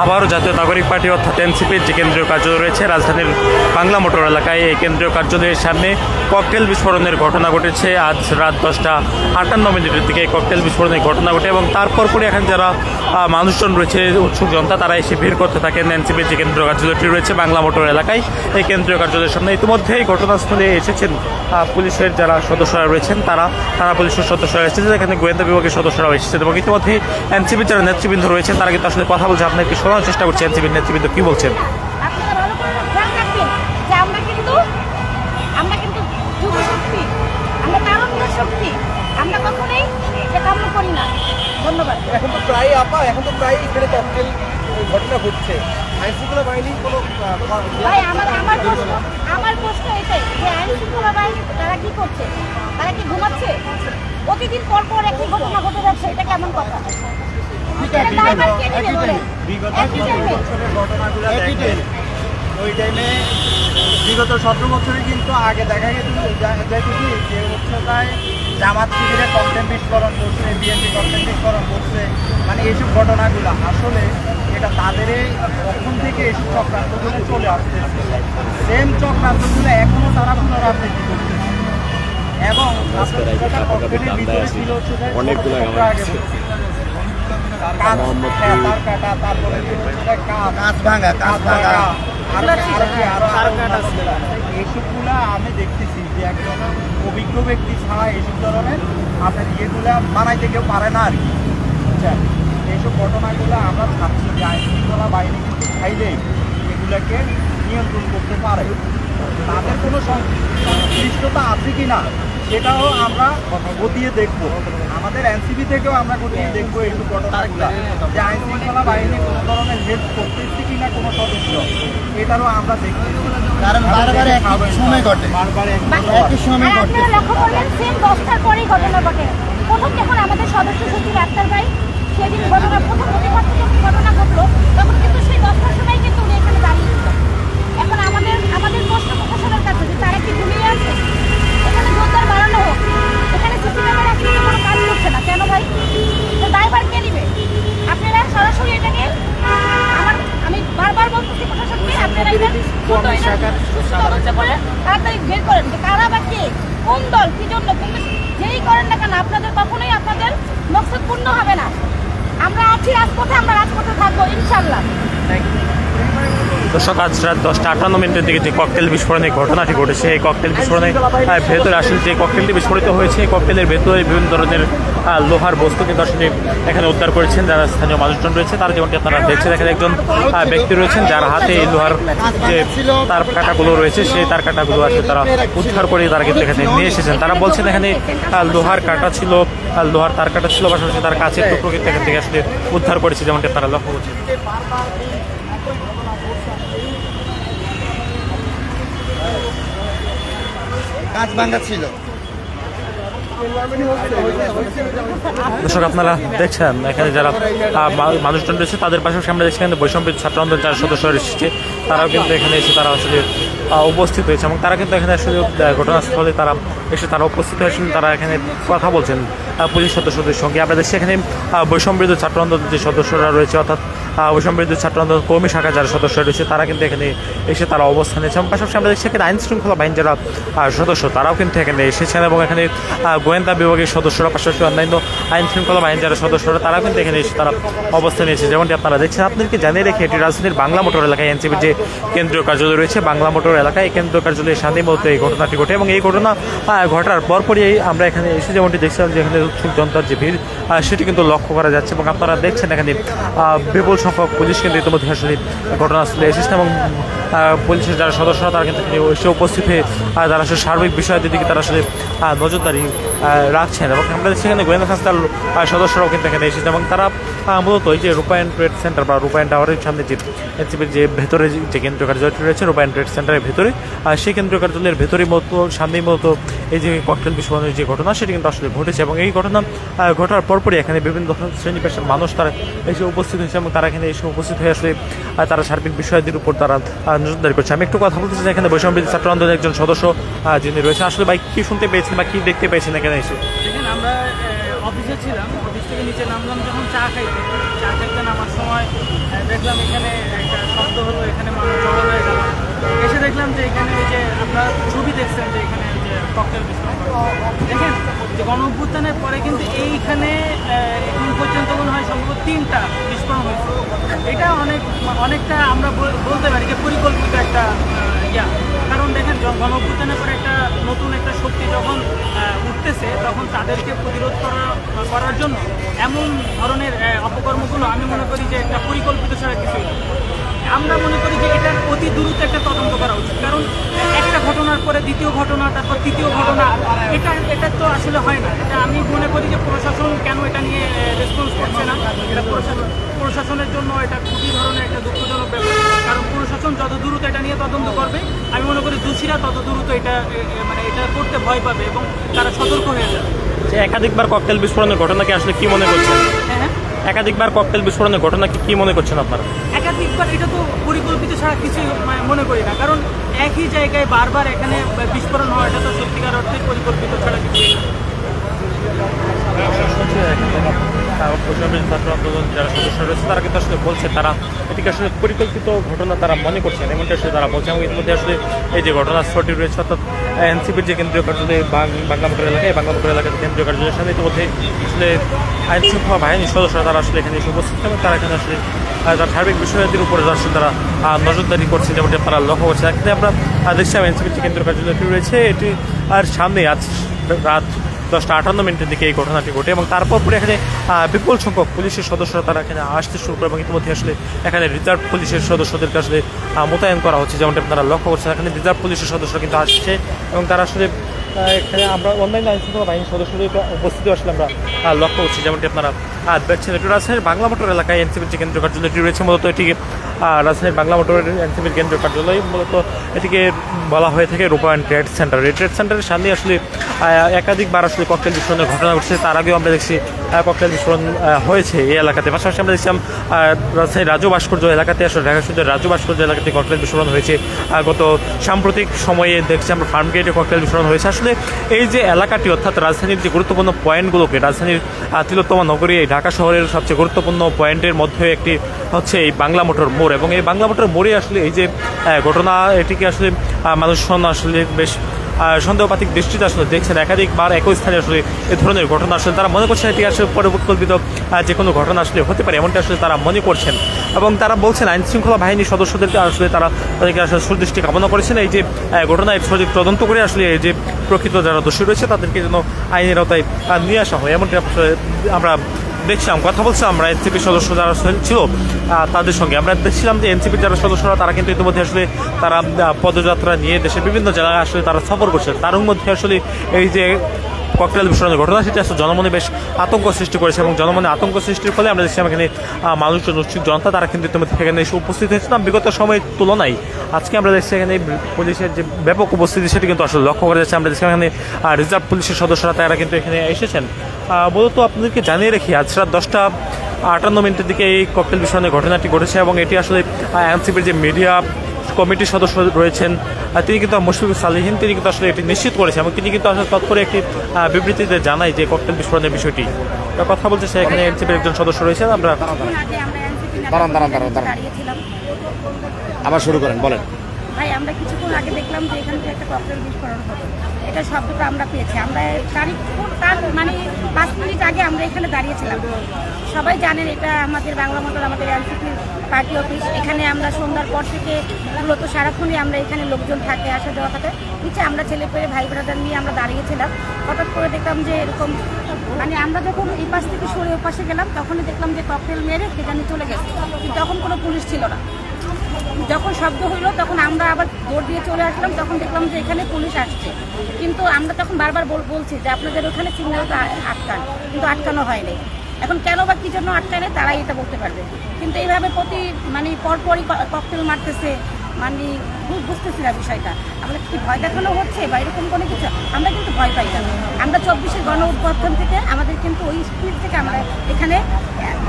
আবারও জাতীয় নাগরিক পার্টি অর্থাৎ এনসিপির যে কেন্দ্রীয় কার্যালয় রয়েছে রাজধানীর বাংলা মোটর এলাকায়, এই কেন্দ্রীয় কার্যালয়ের সামনে ককটেল বিস্ফোরণের ঘটনা ঘটেছে। আজ রাত 10:58 দিকে ককটেল বিস্ফোরণের ঘটনা ঘটে এবং তারপর পরে এখানে যারা মানুষজন রয়েছে, উৎসুক জনতা, তারা এসে ভিড় করতে থাকেন এনসিপির যে কেন্দ্রীয় কার্যালয়টি রয়েছে বাংলা মোটর এলাকায়। এই কেন্দ্রীয় কার্যালয়ের সামনে ইতিমধ্যেই ঘটনাস্থলে এসেছেন পুলিশের যারা সদস্যরা রয়েছেন, থানা পুলিশের সদস্যরা এসেছেন, এখানে গোয়েন্দা বিভাগের সদস্যরাও এসেছেন এবং ইতিমধ্যেই এনসিপির যারা নেতৃবৃন্দ রয়েছেন তারা কিন্তু আসলে কথা বলছে। আপনাকে শোনার চেষ্টা করছে এনসিপির নেতৃবৃন্দ কি বলছেন। আপনারা ভালো করে খেয়াল রাখবেন যে আমরা কিন্তু যুব শক্তি, আমরা তারুণ্য শক্তি, আমরা কখনোই এটা কাম্য করি না। ধন্যবাদ। এখন তো প্রায় এখানে ককটেল ঘটনা ঘটছে, আইনশৃঙ্খলা বাহিনীর কোনো ভাই আমার প্রশ্ন এটাই যে আইনশৃঙ্খলা বাহিনী তারা কি করছে? তারা কি ঘুমাচ্ছে? প্রতিদিন পর পর একই ঘটনা ঘটে যাচ্ছে, এটা কেমন কথা? ওই টাইমে বিগত 17 বছরে কিন্তু আগে দেখা যাইতে কি যে হচ্ছে তাই জামাত শিবিরে ককটেল বিস্ফোরণ করছে, বিএনপি ককটেল বিস্ফোরণ করছে, মানে এইসব ঘটনাগুলো আসলে এটা তাদের তখন থেকে এইসব চক্রান্তগুলো চলে আসতেছে। সেম চক্রান্তগুলো এখনও তারা পুনরাবৃত্তি করতেছে এবং ককটেলের ভিতরে ছিল হচ্ছে অনেকগুলো আগে তারপরে এইসবগুলা আমি দেখতেছি যে একজন অভিজ্ঞ ব্যক্তি ছাড়া এইসব ধরনের আপনার ইয়েগুলা বানাইতে কেউ পারে না আর কি, বুঝছেন? এইসব ঘটনাগুলো আমরা চাচ্ছি যে আইনশৃঙ্খলা বাহিনী কিন্তু চাইলেই এগুলাকে নিয়ন্ত্রণ করতে পারে। তাদের কোনো সংশ্লিষ্টতা আছে কি না সেটাও আমরা খতিয়ে দেখবো। আমাদের এনসিপি থেকেও আমরা খতিয়ে দেখবো এইসব ঘটনাগুলো, যে আইনশৃঙ্খলা বাহিনী কোনো ধরনের হেল্প করতেছে কিনা কোনো সদস্য, এটারও আমরা দেখবো। কারণ বারবার একই সময় ঘটে, একই সময় ঘটে। আপনারা লক্ষ্য করলেন সেম 10টার পরেই ঘটনা ঘটে। প্রথম যখন আমাদের সদস্য সচিব আক্তার ভাই সেদিন প্রথম ঘটনা ঘটলো, তখন কিন্তু সেই 10টার সময় কিন্তু উনি এখানে দাঁড়িয়েছিল। এখন আমাদের প্রশ্ন প্রশাসনের কাছে যে তারা কি ঘুমিয়ে আছে? এখানে জোরদার বাড়ানো হোক। এখানে সিসি ক্যামেরা আসলে কোনো কাজ করছে না কেন ভাই? তো দায়ভার কে নেবে? আপনারা সরাসরি এটাকে আমি বারবার বলতেছি প্রশাসনকে, আপনারা এটা তদন্ত করে তাড়াতাড়ি বের করেন যে কারা বা কে, কোন দল, কি জন্য, যেই করেন না কেন আপনাদের কখনোই আপনাদের মকসদ পূর্ণ হবে না। আমরা আছি রাজপথে, আমরা রাজপথে থাকবো ইনশাল্লাহ। দর্শক, আজ রাত 10:58 দিকে যে ককটেল বিস্ফোরণের ঘটনাটি ঘটেছে, এই ককটেল বিস্ফোরণের ভেতরে আসলে যে ককটেলটি বিস্ফোরিত হয়েছে, এই ককটেলের ভেতরে বিভিন্ন ধরনের লোহার বস্তু কিন্তু আসলে এখানে উদ্ধার করেছেন যারা স্থানীয় মানুষজন রয়েছে। তারা যেমনটি আপনারা দেখছেন, এখানে একজন ব্যক্তি রয়েছেন যার হাতে এই লোহার যে তার কাঁটাগুলো রয়েছে, সেই তার কাঁটাগুলো আসলে তারা উদ্ধার করে তারা কিন্তু এখানে নিয়ে এসেছেন। তারা বলছেন এখানে লোহার কাঁটা ছিল, লোহার তার কাঁটা ছিল, পাশাপাশি তার কাছের টুকরো কিন্তু এখান থেকে আসলে উদ্ধার করেছে, যেমনটি তারা লক্ষ্য করছেন। কাঁচ ভাঙা ছিল। দর্শক, আপনারা দেখছেন এখানে যারা মানুষজন রয়েছে তাদের পাশাপাশি আমরা দেখছি এখানে বৈষম্য ছাত্র আন্দোলন যারা সদস্যরা এসেছে তারাও কিন্তু এখানে এসে তারা আসলে উপস্থিত হয়েছে এবং তারা কিন্তু এখানে আসলে ঘটনাস্থলে তারা এসে তারা উপস্থিত হয়েছেন। তারা এখানে কথা বলছেন পুলিশ সদস্যদের সঙ্গে। আমরা দেখছি এখানে বৈষম্য ছাত্র আন্দোলনের যে সদস্যরা রয়েছে, অর্থাৎ বৈষম্য ছাত্র আন্দোলন কর্মী শাখা যারা সদস্য রয়েছে তারা কিন্তু এখানে এসে তারা অবস্থান নিয়েছে এবং পাশাপাশি আমরা দেখছি এখানে আইন শৃঙ্খলা বাহিনী যারা সদস্য তারাও কিন্তু এখানে এসেছেন এবং এখানে গোয়েন্দা বিভাগের সদস্যরা, পাশাপাশি অন্যান্য আইন শৃঙ্খলা বাহিনী যারা সদস্যরা তারা কিন্তু এখানে এসে তারা অবস্থান নিয়েছে, যেমনটি আপনারা দেখছেন। আপনাদেরকে জানিয়ে রেখে এটি রাজধানীর বাংলা মোটর এলাকায় এনসিপির যে কেন্দ্রীয় কার্যালয় রয়েছে বাংলা মোটর এলাকায়, এই কেন্দ্রীয় কার্যালয়ের সামনে মূলত এই ঘটনাটি ঘটে এবং এই ঘটনা ঘটার পরপরই আমরা এখানে এসে যেমনটি দেখছিলাম যে এখানে উৎসুক জনতার যে ভিড় সেটি কিন্তু লক্ষ্য করা যাচ্ছে এবং আপনারা দেখছেন এখানে বিপুল সংখ্যক পুলিশ কিন্তু ইতিমধ্যে আসলে ঘটনাস্থলে এসেছেন এবং পুলিশের যারা সদস্যরা তারা কিন্তু এসে উপস্থিত হয়ে তারা আসলে সার্বিক বিষয়ের দিকে তারা আসলে নজরদারি রাখছেন এবং আমরা সেখানে গোয়েন্দা সংস্থার সদস্যরাও কিন্তু এখানে এসেছেন এবং তারা মূলত এই যে রূপায়ণ ট্রেড সেন্টার বা রূপায়ণ টাওয়ারের সামনে যে এনসিপির যে ভেতরে যে কেন্দ্রীয় কার্যালয়টি রয়েছে রূপায়ণ ট্রেড সেন্টারের ভেতরে, সেই কেন্দ্রীয় কার্যালয়ের ভেতরেই মতো সামনেই মতো এই যে ককটেল বিস্ফোরণের যে ঘটনা সেটি কিন্তু আসলে ঘটেছে এবং এই ঘটনা ঘটার পরপরই এখানে বিভিন্ন শ্রেণী পেশার মানুষ তারা এসে উপস্থিত হয়েছে এবং তারা এখানে এসে উপস্থিত হয়ে আসলে তারা সার্বিক বিষয়টির উপর তারা নজরদারি করছে। আমি একটু কথা বলতে চাই এখানে বৈষম্য ছাত্র আন্দোলনের একজন সদস্য যিনি রয়েছে, আসলে ভাই কি শুনতে পেয়েছেন বা কি দেখতে পেয়েছেন এখানে এসে? দেখেন, আমরা অফিসে ছিলাম, অফিস থেকে নিচে নামলাম যখন চা খাইতে নামার সময় দেখলাম এখানে একটা শব্দ হলো, এখানে মানুষ জড়ো হয়ে গেল। এসে দেখলাম যে এখানে ওই যে আপনারা ছবি দেখছেন যে এখানে ওই যে ককটেল বিস্ফোরণ দেখেন যে গণ অভ্যুত্থানের পরে কিন্তু এইখানে এখন পর্যন্ত মনে হয় সম্ভবত 3টা বিস্ফোরণ হয়েছে। এটা অনেকটা আমরা বলতে পারি যে পরিকল্পিত একটা ইয়া। কারণ দেখেন গণ অভ্যুত্থানের পরে একটা নতুন একটা শক্তি যখন উঠতেছে তখন তাদেরকে প্রতিরোধ করার জন্য এমন ধরনের অপকর্মগুলো আমি মনে করি যে একটা পরিকল্পিত ছাড়া কিছুই না। আমরা মনে করি যে এটার অতি দ্রুত একটা তদন্ত করা উচিত। কারণ একটা ঘটনার পরে দ্বিতীয় ঘটনা, তারপর তৃতীয় ঘটনা, এটা তো আসলে হয় না। এটা আমি মনে করি যে প্রশাসন কেন এটা নিয়ে রেসপন্স করছে না, এটা প্রশাসনের জন্য এটা খুবই ধরনের একটা দুঃখজনক ব্যাপার। কারণ প্রশাসন যত দ্রুত এটা নিয়ে তদন্ত করবে, আমি মনে করি দোষীরা তত দ্রুত এটা এটা করতে ভয় পাবে এবং তারা সতর্ক হয়ে যাবে। যে একাধিকবার ককটেল বিস্ফোরণের ঘটনাকে আসলে কি মনে করছেন? হ্যাঁ, একাধিকবার ককটেল বিস্ফোরণের ঘটনাকে কি মনে করছেন আপনারা? একাধিকবার এটা তো পরিকল্পিত ছাড়া কিছুই মনে করি না। কারণ একই জায়গায় বারবার এখানে বিস্ফোরণ হয়, এটা তো সত্যিকার অর্থে পরিকল্পিত ছাড়া কিছুই না। ছাত্র আন্দোলন যারা সদস্য রয়েছে তারা কিন্তু আসলে বলছে তারা এটিকে আসলে পরিকল্পিত ঘটনা তারা মনে করছেন, এমনটা আসলে তারা বলছে। এবং ইতিমধ্যে আসলে এই যে ঘটনাস্থলটি রয়েছে অর্থাৎ এনসিপির যে কেন্দ্রীয় কার্যালয় বাংলা মোটর এলাকায়, বাংলা মোটর এলাকার কেন্দ্রীয় কার্যালয়ের সামনে ইতিমধ্যে আসলে আইন শৃঙ্খলা বাহিনীর সদস্যরা তারা আসলে এখানে এসে উপস্থিত এবং তারা এখানে আসলে তার সার্বিক বিষয়াদির উপরে আসলে তারা নজরদারি করছে, যেমনটি তারা লক্ষ্য করছে। এখানে আমরা দেখছিলাম এনসিপির যে কেন্দ্রীয় কার্যালয়টি রয়েছে এটি আর সামনে আজ রাত 10:58 দিকে এই ঘটনাটি ঘটে এবং তারপর পরে এখানে বিপুল সংখ্যক পুলিশের সদস্যরা তারা এখানে আসতে শুরু করে এবং ইতিমধ্যে আসলে এখানে রিজার্ভ পুলিশের সদস্যদেরকে আসলে মোতায়েন করা হচ্ছে, যেমনটা আপনারা লক্ষ্য করছেন। এখানে রিজার্ভ পুলিশের সদস্যরা কিন্তু আসছে এবং তারা আসলে এখানে আমরা অনলাইন আইন শৃঙ্খলা বাহিনীর সদস্যদের উপস্থিতি আসলে আমরা লক্ষ্য করছি, যেমনটি আপনারা দেখছেন। এটি রাজধানীর বাংলা মোটর এলাকায় এনসিপির যে কেন্দ্রীয় কার্যালয়টি রয়েছে মূলত এটিকে রাজধানীর বাংলা মোটরের এনসিপির কেন্দ্রীয় কার্যালয় মূলত এটিকে বলা হয়ে থাকে রূপায়ণ ট্রেড সেন্টার। এই ট্রেড সেন্টারের সামনে আসলে একাধিকবার আসলে ককটেল বিস্ফোরণের ঘটনা ঘটছে। তার আগেও আমরা দেখছি ককটেল বিস্ফোরণ হয়েছে এই এলাকাতে। পাশাপাশি আমরা দেখছিলাম রাজধানীর রাজু ভাস্কর্য এলাকাতে আসলে ঢাকা শহরের রাজু ভাস্কর্য এলাকাতে ককটেল বিস্ফোরণ হয়েছে। গত সাম্প্রতিক সময়ে দেখছি আমরা ফার্ম গেটে ককটেল বিস্ফোরণ হয়েছে। আসলে এই যে এলাকাটি অর্থাৎ রাজধানীর যে গুরুত্বপূর্ণ পয়েন্টগুলোকে, রাজধানীর তিলোত্তমা নগরী এই ঢাকা শহরের সবচেয়ে গুরুত্বপূর্ণ পয়েন্টের মধ্যে একটি হচ্ছে এই বাংলা মোটর মোড় এবং এই বাংলা মোটর মোড়ে আসলে এই যে ঘটনা এটিকে আসলে মানুষজন আসলে বেশ সন্দেহপাতিক দৃষ্টিতে আসলে দেখছেন। একাধিকবার একই স্থানে আসলে এই ধরনের ঘটনা আসলে তারা মনে করছেন এটি আসলে পরিকল্পিত যে কোনো ঘটনা আসলে হতে পারে, এমনটা আসলে তারা মনে করছেন এবং তারা বলছেন আইন শৃঙ্খলা বাহিনীর সদস্যদেরকে আসলে তাদেরকে আসলে সুদৃষ্টি কামনা করেছেন এই যে ঘটনায় সঠিক তদন্ত করে আসলে এই যে প্রকৃত যারা দোষী রয়েছে তাদেরকে যেন আইনের আওতায় নিয়ে আসা হয়, এমনটি আমরা দেখছিলাম। কথা বলছিলাম আমরা এনসিপির সদস্য যারা ছিল তাদের সঙ্গে। আমরা দেখছিলাম যে এনসিপির যারা সদস্যরা তারা কিন্তু ইতিমধ্যে আসলে তারা পদযাত্রা নিয়ে দেশের বিভিন্ন জেলায় আসলে তারা সফর করছে। তার মধ্যে আসলে এই যে ককটেল বিস্ফোরণের ঘটনা সেটি আসলে জনমনে বেশ আতঙ্ক সৃষ্টি করেছে এবং জনমনে আতঙ্ক সৃষ্টির ফলে আমরা দেখছিলাম এখানে মানুষজন উৎসুক জনতা তারা কিন্তু ইতিমধ্যে এখানে এসে উপস্থিত হয়েছিলাম। বিগত সময়ের তুলনায় আজকে আমরা দেখছি এখানে পুলিশের যে ব্যাপক উপস্থিতি সেটি কিন্তু আসলে লক্ষ্য করা যাচ্ছে। আমরা দেখছি এখানে রিজার্ভ পুলিশের সদস্যরা তারা কিন্তু এখানে এসেছেন। মূলত আপনাদেরকে জানিয়ে রাখি আজ রাত 10:58 দিকে এই ককটেল বিস্ফোরণের ঘটনাটি ঘটেছে এবং এটি আসলে এনসিপির যে মিডিয়া কমিটির সদস্য রয়েছেন তিনি কিন্তু মুশফিকুর সালেহীন তিনি কিন্তু আসলে এটি নিশ্চিত করেছেন এবং তিনি কিন্তু আসলে তৎপরে একটি বিবৃতিতে জানায় যে ককটেল বিস্ফোরণের বিষয়টি। কথা বলছে সে এখানে এনসিপির একজন সদস্য রয়েছেন। আমরা দাঁড়িয়েছিলাম। আবার শুরু করেন, বলেন। ভাই আমরা কিছুক্ষণ আগে দেখলাম যে এখান থেকে একটা ককটেল বিস্ফোরণ হলো, এটা শব্দটা আমরা পেয়েছি। আমরা তার মানে 5 মিনিট আগে আমরা এখানে দাঁড়িয়েছিলাম। সবাই জানেন এটা আমাদের বাংলা মোটর আমাদের এনসিপির পার্টি অফিস। এখানে আমরা সন্ধ্যার পর থেকে মূলত সারাক্ষণই আমরা এখানে লোকজন থাকে আসা যাওয়া থাকে। নিচে আমরা ছেলে পেয়ে ভাই ব্রাদার নিয়ে আমরা দাঁড়িয়েছিলাম। হঠাৎ করে দেখলাম যে এরকম মানে আমরা যখন এই পাশ থেকে সরে ও পাশে গেলাম তখনই দেখলাম যে ককটেল মেরে কে জানি চলে গেছে, কিন্তু তখন কোনো পুলিশ ছিল না। যখন শব্দ হইলো তখন আমরা আবার দৌড় দিয়ে চলে আসলাম, তখন দেখলাম যে এখানে পুলিশ আসছে। কিন্তু আমরা তখন বারবার বলছি যে আপনাদের ওখানে সিগন্যালটা আটকান, কিন্তু আটকানো হয়নি। এখন কেন বা কী জন্য আটকায় নেই তারাই এটা বলতে পারবে। কিন্তু এইভাবে পরপরই ককটেল মারতেছে, মানে বুঝতেছি না বিষয়টা। আমরা কি ভয় দেখানো হচ্ছে বা এরকম কোনো কিছু? আমরা কিন্তু ভয় পাই না। আমরা 24-এর গণ অভ্যুত্থান থেকে আমাদের কিন্তু ওই স্পিড থেকে আমরা এখানে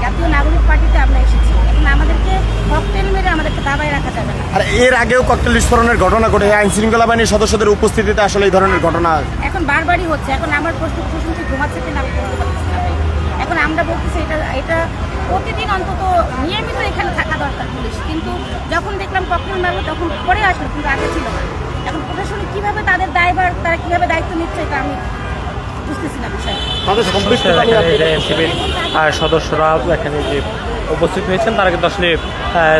জাতীয় নাগরিক পার্টিতে আমরা এসেছি। এখন আমাদেরকে ককটেল মেরে আমাদেরকে দাবায় রাখা যাবে না। আর এর আগেও ককটেল বিস্ফোরণের ঘটনা ঘটে আইন শৃঙ্খলা বাহিনীর সদস্যদের উপস্থিতিতে আসলে এই ধরনের ঘটনা এখন বারবারই হচ্ছে। এখন আমার প্রশ্ন কি ঘুমাচ্ছে কিনা আমি বলতে পারছি না। এখন আমরা বলতেছি এটা প্রতিদিন অন্তত নিয়মিত এখানে থাকা দরকার। ড্রাইভার তারা কিভাবে দায়িত্ব নিচ্ছে এটা আমি বুঝতেছি না বিষয়। তাদের সম্পৃক্ততা নিয়ে এখানে আপনি- যে এনসিপির সদস্যরা এখানে যে উপস্থিত হয়েছেন তারা কিন্তু আসলে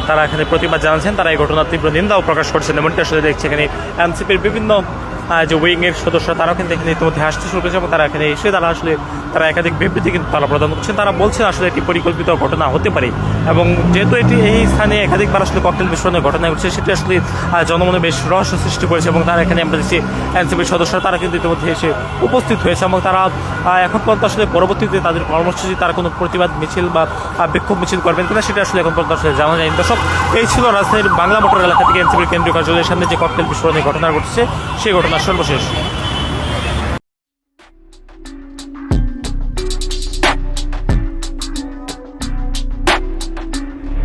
তারা এখানে প্রতিবাদ জানাচ্ছেন, তারা এই ঘটনার তীব্র নিন্দাও প্রকাশ করছেন। এমনটি আসলে দেখছি এখানে এনসিপির বিভিন্ন যে উইংয়ের সদস্যরা তারাও কিন্তু এখানে ইতিমধ্যে আসতে শুরু করেছে এবং তারা এখানে এসে তারা আসলে তারা একাধিক বিবৃতি কিন্তু তারা প্রদান করছেন। তারা বলছেন আসলে এটি পরিকল্পিত ঘটনা হতে পারে এবং যেহেতু এটি এই স্থানে একাধিকবার আসলে ককটেল বিস্ফোরণের ঘটনা ঘটছে, সেটি আসলে জনমনে বেশ রহস্য সৃষ্টি করেছে এবং তারা এখানে আমরা দেখছি এনসিপির সদস্যরা তারা কিন্তু ইতিমধ্যে এসে উপস্থিত হয়েছে এবং তারা এখন পর্যন্ত আসলে পরবর্তীতে তাদের কর্মসূচি তারা কোনো প্রতিবাদ মিছিল বা বিক্ষোভ মিছিল করবেন কিনা সেটা আসলে এখন পর্যন্ত আসলে জানা যায়নি। দর্শক, এই ছিল রাজধানীর বাংলা মোটর এলাকা থেকে এনসিপির কেন্দ্রীয় কার্যালয়ের সামনে যে ককটেল বিস্ফোরণের ঘটনা ঘটছে সেই ঘটনার সর্বশেষ।